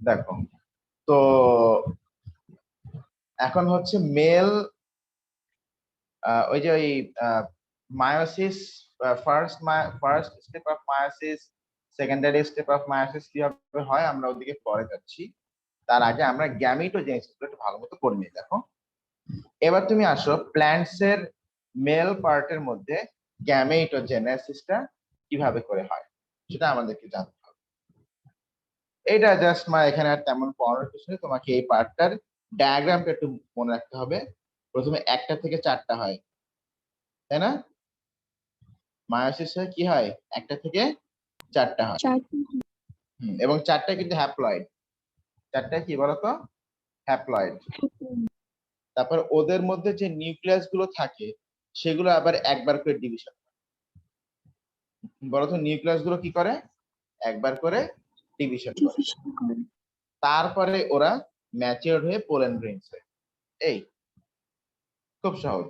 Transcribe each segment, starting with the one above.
দেখো, তো এখন হচ্ছে মেল, ওই যে ওই meiosis, first step of meiosis, secondary step of meiosis কিভাবে হয় আমরা ওদিকে পরে যাচ্ছি। তার আগে আমরা গ্যামিটোজেনেসিস একটু ভালো মতো করে নিই। দেখো, এবার তুমি আসো প্ল্যান্টস এর মেল পার্টের মধ্যে গ্যামেটোজেনেসিসটা কিভাবে করে হয় সেটা আমাদেরকে জানতে হবে। এটা জাস্ট এখানে আর তেমন পড়ার কিছু নেই, তোমাকে এই পার্টটার ডায়াগ্রামটা একটু মনে রাখতে হবে। প্রথমে একটা থেকে চারটা হয়, তাই না? মায়োসিস কি হয়, একটা থেকে চারটা হয়। এবং চারটা কিন্তু হ্যাপ্লয়েড। চারটা কি বলতো, হ্যাপ্লয়েড। তারপর ওদের মধ্যে যে নিউক্লিয়াস গুলো থাকে সেগুলো আবার একবার করে ডিভিশন। বলতো নিউক্লিয়াস গুলো কি করে, একবার করে ডিভিশন করে। তারপরে ওরা ম্যাচিওর হয়ে পোলেন গ্রেইনস হয়। এই খুব সহজ।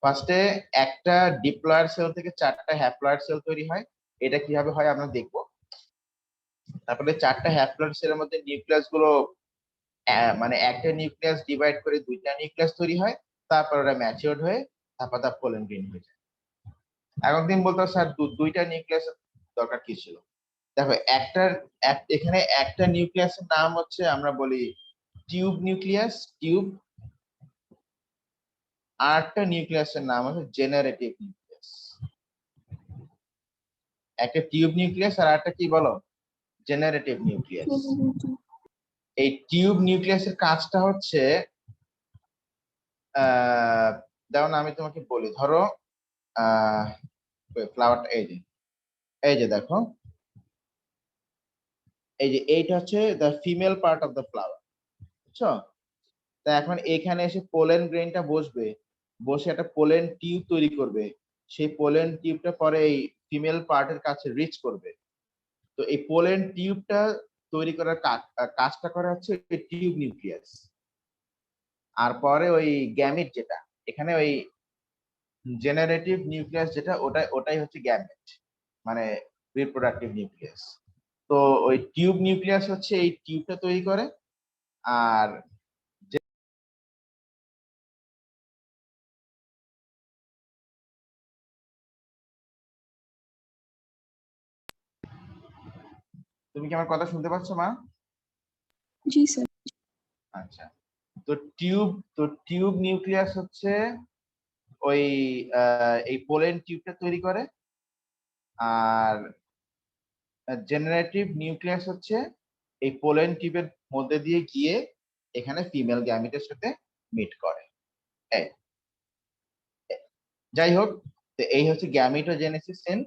ফার্স্টে একটা ডিপ্লয়েড সেল থেকে চারটা হ্যাপ্লয়েড সেল তৈরি হয়। এটা কিভাবে হয় আমরা দেখব। তারপরে চারটা হ্যাপ্লয়েড সেলের মধ্যে নিউক্লিয়াস গুলো মানে একটা নিউক্লিয়াস ডিভাইড করে দুইটা নিউক্লিয়াস তৈরি হয়। তারপর ওরা ম্যাচিওর হয়ে ধাপা পোলেন গ্রেইন হয়ে যায়। এখন দিন বলতো স্যার দুইটা নিউক্লিয়াস দরকার কি ছিল? দেখো, এখানে একটা নিউক্লিয়াসের নাম হচ্ছে আমরা বলি টিউব নিউক্লিয়াস, টিউব। আরেকটা নিউক্লিয়াসের নাম হচ্ছে জেনারেটিভ নিউক্লিয়াস। একটা টিউব নিউক্লিয়াস আর একটা কি বলো, জেনারেটিভ নিউক্লিয়াস। এই টিউব নিউক্লিয়াসের কাজটা হচ্ছে যেমন আমি তোমাকে বলি, ধরো ফ্লাওয়ারটা এই যে দেখো, এই যে এইটা হচ্ছে the female part of the flower, বুঝছো? তা এখন এখানে এসে পোলেন গ্রেইনটা বসবে, বসে একটা পোলেন টিউব তৈরি করবে। সেই পোলেন টিউবটা পরে এই ফিমেল পার্টের কাছে রিচ করবে। তো এই পোলেন টিউবটা তৈরি করার কাজটা করা হচ্ছে টিউব নিউক্লিয়াস। আর পরে ওই গ্যামিট যেটা, এখানে ওই জেনারেটিভ নিউক্লিয়াস যেটা, ওটাই হচ্ছে গ্যামেট, মানে রিপ্রোডাক্টিভ নিউক্লিয়াস। তো ওই টিউব নিউক্লিয়াস হচ্ছে এই টিউবটা তৈরি করে। আর তুমি কি আমার কথা শুনতে পাচ্ছ মা? জি স্যার। আচ্ছা, তো টিউব নিউক্লিয়াস হচ্ছে ওই এই পোলেন টিউবটা তৈরি করে। আর জেনারেটিভ নিউক্লিয়াস হচ্ছে এই পোলেন টিউবের মধ্যে দিয়ে গিয়ে এখানে ফিমেল গ্যামিটের সাথে মিট করে। যাই হোক, তো এই হচ্ছে গ্যামিটোজেনেসিস ইন